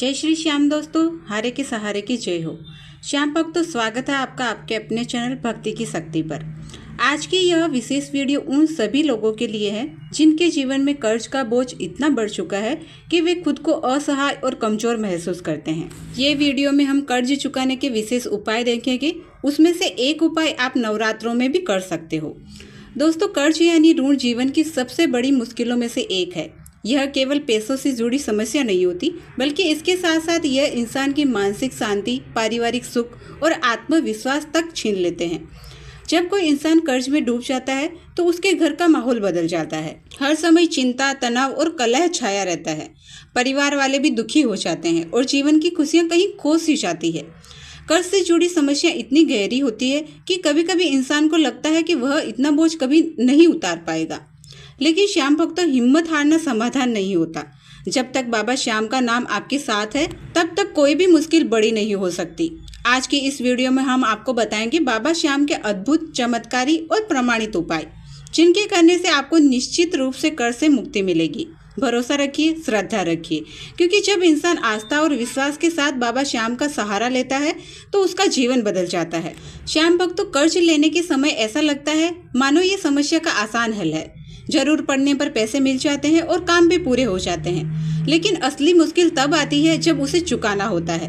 जय श्री श्याम दोस्तों, हारे के सहारे की जय हो। श्याम भक्तों, स्वागत है आपका आपके अपने चैनल भक्ति की शक्ति पर। आज की यह विशेष वीडियो उन सभी लोगों के लिए है जिनके जीवन में कर्ज का बोझ इतना बढ़ चुका है कि वे खुद को असहाय और कमजोर महसूस करते हैं। ये वीडियो में हम कर्ज चुकाने के विशेष उपाय देखेंगे। उसमें से एक उपाय आप नवरात्रों में भी कर सकते हो। दोस्तों, कर्ज यानी ऋण जीवन की सबसे बड़ी मुश्किलों में से एक है। यह केवल पैसों से जुड़ी समस्या नहीं होती, बल्कि इसके साथ साथ यह इंसान की मानसिक शांति, पारिवारिक सुख और आत्मविश्वास तक छीन लेते हैं। जब कोई इंसान कर्ज में डूब जाता है तो उसके घर का माहौल बदल जाता है। हर समय चिंता, तनाव और कलह छाया रहता है। परिवार वाले भी दुखी हो जाते हैं और जीवन की खुशियां कहीं खो सी जाती है। कर्ज से जुड़ी समस्या इतनी गहरी होती है कि कभी कभी इंसान को लगता है कि वह इतना बोझ कभी नहीं उतार पाएगा। लेकिन श्याम भक्तों, हिम्मत हारना समाधान नहीं होता। जब तक बाबा श्याम का नाम आपके साथ है, तब तक कोई भी मुश्किल बड़ी नहीं हो सकती। आज की इस वीडियो में हम आपको बताएंगे बाबा श्याम के अद्भुत, चमत्कारी और प्रमाणित उपाय, जिनके करने से आपको निश्चित रूप से कर्ज से मुक्ति मिलेगी। भरोसा रखिए, श्रद्धा रखिए, क्योंकि जब इंसान आस्था और विश्वास के साथ बाबा श्याम का सहारा लेता है तो उसका जीवन बदल जाता है। श्याम भक्तों, कर्ज लेने के समय ऐसा लगता है मानो ये समस्या का आसान हल है। जरूर पड़ने पर पैसे मिल जाते हैं और काम भी पूरे हो जाते हैं। लेकिन असली मुश्किल तब आती है जब उसे चुकाना होता है।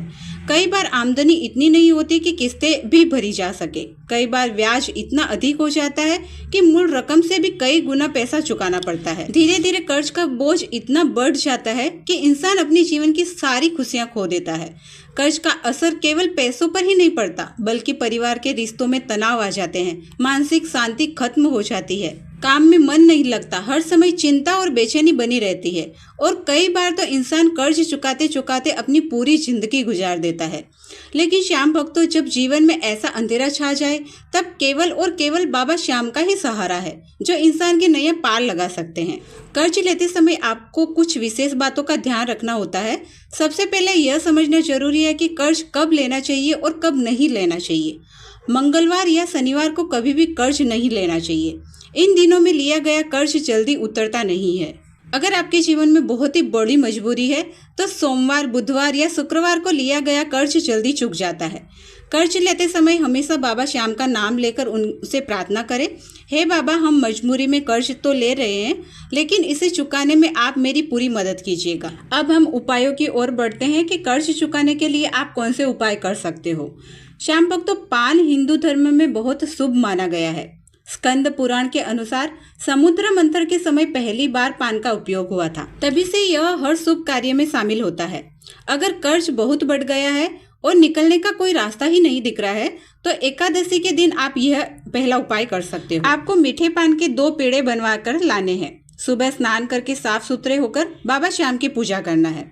कई बार आमदनी इतनी नहीं होती कि किस्तें भी भरी जा सके। कई बार ब्याज इतना अधिक हो जाता है कि मूल रकम से भी कई गुना पैसा चुकाना पड़ता है। धीरे धीरे कर्ज का बोझ इतना बढ़ जाता है कि इंसान अपने जीवन की सारी खुशियां खो देता है। कर्ज का असर केवल पैसों पर ही नहीं पड़ता, बल्कि परिवार के रिश्तों में तनाव आ जाते हैं। मानसिक शांति खत्म हो जाती है। काम में मन नहीं लगता, हर समय चिंता और बेचैनी बनी रहती है और कई बार तो इंसान कर्ज चुकाते चुकाते अपनी पूरी जिंदगी गुजार देता है। लेकिन श्याम भक्तों, जब जीवन में ऐसा अंधेरा छा जाए, तब केवल और केवल बाबा श्याम का ही सहारा है, जो इंसान के नए पार लगा सकते हैं। कर्ज लेते समय आपको कुछ विशेष बातों का ध्यान रखना होता है। सबसे पहले यह समझना जरूरी है कि कर्ज कब लेना चाहिए और कब नहीं लेना चाहिए। मंगलवार या शनिवार को कभी भी कर्ज नहीं लेना चाहिए। इन दिनों में लिया गया कर्ज जल्दी उतरता नहीं है। अगर आपके जीवन में बहुत ही बड़ी मजबूरी है तो सोमवार, बुधवार या शुक्रवार को लिया गया कर्ज जल्दी चुक जाता है। कर्ज लेते समय हमेशा बाबा श्याम का नाम लेकर उनसे प्रार्थना करें, हे बाबा, हम मजबूरी में कर्ज तो ले रहे हैं, लेकिन इसे चुकाने में आप मेरी पूरी मदद कीजिएगा। अब हम उपायों की ओर बढ़ते हैं कि कर्ज चुकाने के लिए आप कौन से उपाय कर सकते हो। श्याम भक्तों, पान हिंदू धर्म में बहुत शुभ माना गया है। स्कंद पुराण के अनुसार समुद्र मंथन के समय पहली बार पान का उपयोग हुआ था। तभी से यह हर शुभ कार्य में शामिल होता है। अगर कर्ज बहुत बढ़ गया है और निकलने का कोई रास्ता ही नहीं दिख रहा है, तो एकादशी के दिन आप यह पहला उपाय कर सकते हो। आपको मीठे पान के 2 पेड़े बनवा कर लाने हैं। सुबह स्नान करके साफ सुथरे होकर बाबा श्याम की पूजा करना है।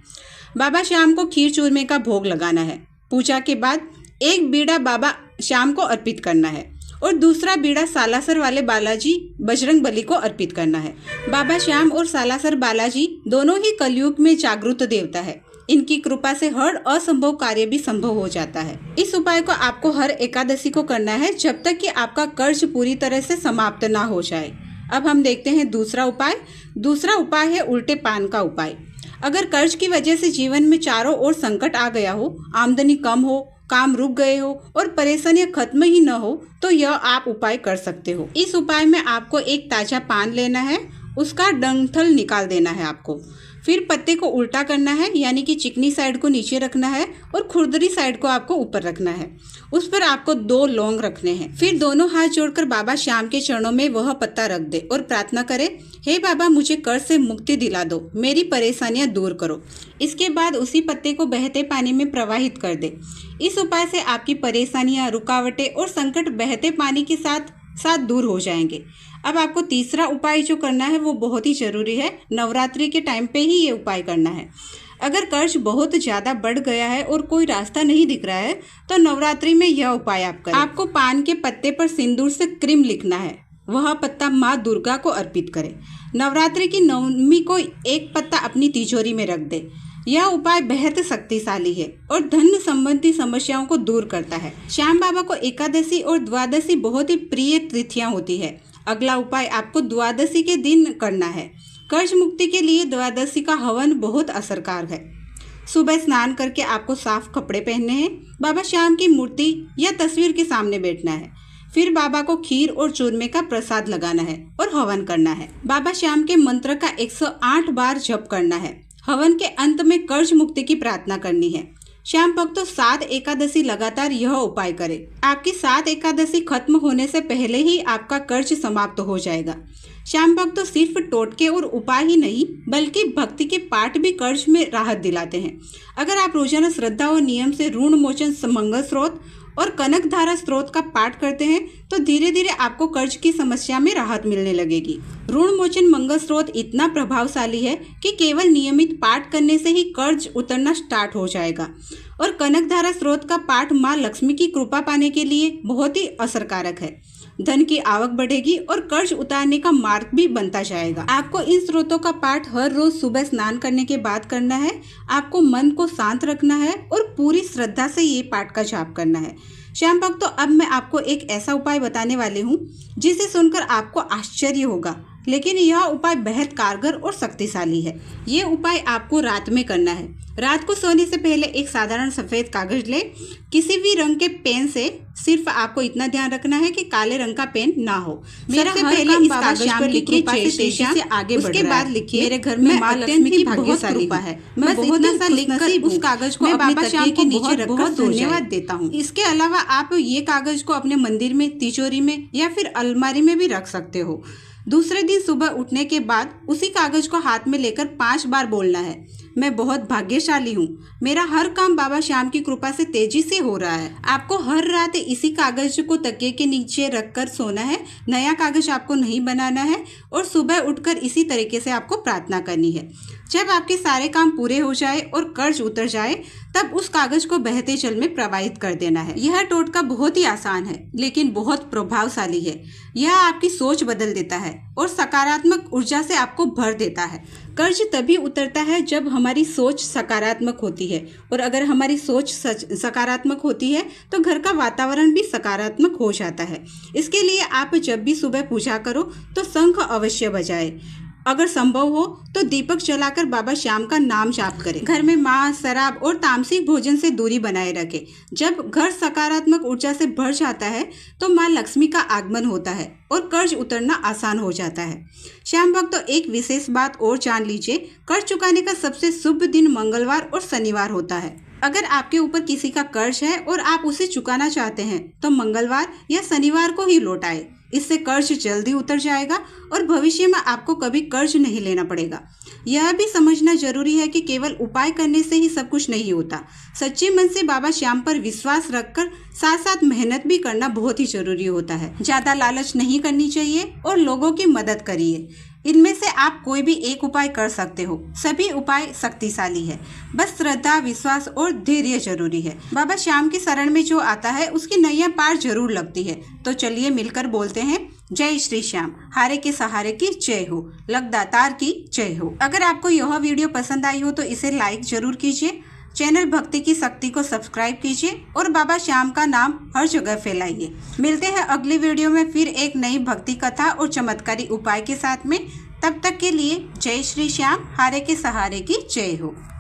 बाबा श्याम को खीर चूरमे का भोग लगाना है। पूजा के बाद एक बीड़ा बाबा श्याम को अर्पित करना है और दूसरा बीड़ा सालासर वाले बालाजी बजरंग बली को अर्पित करना है। बाबा श्याम और सालासर बालाजी दोनों ही कलयुग में जागृत देवता है। इनकी कृपा से हर असंभव कार्य भी संभव हो जाता है। इस उपाय को आपको हर एकादशी को करना है, जब तक कि आपका कर्ज पूरी तरह से समाप्त ना हो जाए। अब हम देखते हैं दूसरा उपाय। दूसरा उपाय है उल्टे पान का उपाय। अगर कर्ज की वजह से जीवन में चारों ओर संकट आ गया हो, आमदनी कम हो, काम रुक गए हो और परेशानियां खत्म ही न हो, तो यह आप उपाय कर सकते हो। इस उपाय में आपको एक ताजा पान लेना है, उसका डंठल निकाल देना है आपको। फिर पत्ते को उल्टा करना है, यानी कि चिकनी साइड को नीचे रखना है और खुरदरी साइड को आपको ऊपर रखना है। उस पर आपको 2 लौंग रखने हैं। फिर दोनों हाथ जोड़कर बाबा श्याम के चरणों में वह पत्ता रख दे और प्रार्थना करे, हे बाबा, मुझे कर्ज से मुक्ति दिला दो, मेरी परेशानियां दूर करो। इसके बाद उसी पत्ते को बहते पानी में प्रवाहित कर दे। इस उपाय से आपकी परेशानियां, रुकावटें और संकट बहते पानी के साथ साथ दूर हो जाएंगे। अब आपको तीसरा उपाय जो करना है वो बहुत ही जरूरी है। नवरात्रि के टाइम पे ही ये उपाय करना है। अगर कर्ज बहुत ज़्यादा बढ़ गया है और कोई रास्ता नहीं दिख रहा है, तो नवरात्रि में यह उपाय आप करें। आपको पान के पत्ते पर सिंदूर से क्रीम लिखना है। वह पत्ता माँ दुर्गा को अर्पित करें। नवरात्रि की नवमी को एक पत्ता अपनी तिजोरी में रख दे। यह उपाय बेहद शक्तिशाली है और धन संबंधी समस्याओं को दूर करता है। श्याम बाबा को एकादशी और द्वादशी बहुत ही प्रिय तिथियां होती है। अगला उपाय आपको द्वादशी के दिन करना है। कर्ज मुक्ति के लिए द्वादशी का हवन बहुत असरकार है। सुबह स्नान करके आपको साफ कपड़े पहनने हैं, बाबा श्याम की मूर्ति या तस्वीर के सामने बैठना है। फिर बाबा को खीर और चूरमे का प्रसाद लगाना है और हवन करना है। बाबा श्याम के मंत्र का 108 बार जप करना है। हवन के अंत में कर्ज मुक्ति की प्रार्थना करनी है। श्याम भक्तों 7 एकादशी लगातार यह उपाय करें। आपकी 7 एकादशी खत्म होने से पहले ही आपका कर्ज समाप्त हो जाएगा। श्याम भक्तों सिर्फ टोटके और उपाय ही नहीं बल्कि भक्ति के पाठ भी कर्ज में राहत दिलाते हैं। अगर आप रोजाना श्रद्धा और नियम से ऋण मोचन मंगल स्रोत और कनक धारा स्रोत का पाठ करते हैं तो धीरे धीरे आपको कर्ज की समस्या में राहत मिलने लगेगी। ऋण मोचन मंगल स्रोत इतना प्रभावशाली है कि केवल नियमित पाठ करने से ही कर्ज उतरना स्टार्ट हो जाएगा। और कनक धारा स्रोत का पाठ माँ लक्ष्मी की कृपा पाने के लिए बहुत ही असरकारक है। धन की आवक बढ़ेगी और कर्ज उतारने का मार्ग भी बनता जाएगा। आपको इन स्रोतों का पाठ हर रोज सुबह स्नान करने के बाद करना है। आपको मन को शांत रखना है और पूरी श्रद्धा से ये पाठ का जाप करना है। श्याम भक्तों अब मैं आपको एक ऐसा उपाय बताने वाली हूँ जिसे सुनकर आपको आश्चर्य होगा, लेकिन यह उपाय बेहद कारगर और शक्तिशाली है। ये उपाय आपको रात में करना है। रात को सोने से पहले एक साधारण सफेद कागज ले, किसी भी रंग के पेन से। सिर्फ आपको इतना ध्यान रखना है कि काले रंग का पेन ना हो। सबसे पहले इस कागज पर लिखिए तेजी से आगे बढ़ रहा है। उसके बाद लिखिए मेरे घर में माँ लक्ष्मी की भाग्यशाली है। मैं बहुत सा लिखकर उस कागज को अपने तकिए के नीचे रखकर धन्यवाद देता हूँ। इसके अलावा आप ये कागज को अपने मंदिर में, तिजोरी में या फिर अलमारी में भी रख सकते हो। दूसरे दिन सुबह उठने के बाद उसी कागज को हाथ में लेकर 5 बार बोलना है, मैं बहुत भाग्यशाली हूँ, मेरा हर काम बाबा श्याम की कृपा से तेजी से हो रहा है। आपको हर रात इसी कागज को तकिए के नीचे रखकर सोना है। नया कागज आपको नहीं बनाना है और सुबह उठकर इसी तरीके से आपको प्रार्थना करनी है। जब आपके सारे काम पूरे हो जाए और कर्ज उतर जाए तब उस कागज को बहते जल में प्रवाहित कर देना है। यह टोटका बहुत ही आसान है लेकिन बहुत प्रभावशाली है। यह आपकी सोच बदल देता है और सकारात्मक ऊर्जा से आपको भर देता है। कर्ज तभी उतरता है जब हमारी सोच सकारात्मक होती है, और अगर हमारी सोच सकारात्मक होती है तो घर का वातावरण भी सकारात्मक हो जाता है। इसके लिए आप जब भी सुबह पूजा करो तो शंख अवश्य बजाए। अगर संभव हो तो दीपक जलाकर बाबा श्याम का नाम जाप करें। घर में मांस, शराब और तामसिक भोजन से दूरी बनाए रखें। जब घर सकारात्मक ऊर्जा से भर जाता है तो मां लक्ष्मी का आगमन होता है और कर्ज उतरना आसान हो जाता है। श्याम भक्तों एक विशेष बात और जान लीजिए, कर्ज चुकाने का सबसे शुभ दिन मंगलवार और शनिवार होता है। अगर आपके ऊपर किसी का कर्ज है और आप उसे चुकाना चाहते हैं तो मंगलवार या शनिवार को ही लौटाएं। इससे कर्ज जल्दी उतर जाएगा और भविष्य में आपको कभी कर्ज नहीं लेना पड़ेगा। यह भी समझना जरूरी है कि केवल उपाय करने से ही सब कुछ नहीं होता। सच्चे मन से बाबा श्याम पर विश्वास रखकर साथ साथ मेहनत भी करना बहुत ही जरूरी होता है। ज्यादा लालच नहीं करनी चाहिए और लोगों की मदद करिए। इनमें से आप कोई भी एक उपाय कर सकते हो। सभी उपाय शक्तिशाली है, बस श्रद्धा, विश्वास और धैर्य जरूरी है। बाबा श्याम की शरण में जो आता है उसकी नैया पार जरूर लगती है। तो चलिए मिलकर बोलते हैं, जय श्री श्याम, हारे के सहारे की जय हो, लखदातार की जय हो। अगर आपको यह वीडियो पसंद आई हो तो इसे लाइक जरूर कीजिए, चैनल भक्ति की शक्ति को सब्सक्राइब कीजिए और बाबा श्याम का नाम हर जगह फैलाइए। मिलते हैं अगली वीडियो में फिर एक नई भक्ति कथा और चमत्कारी उपाय के साथ में। तब तक के लिए जय श्री श्याम, हारे के सहारे की जय हो।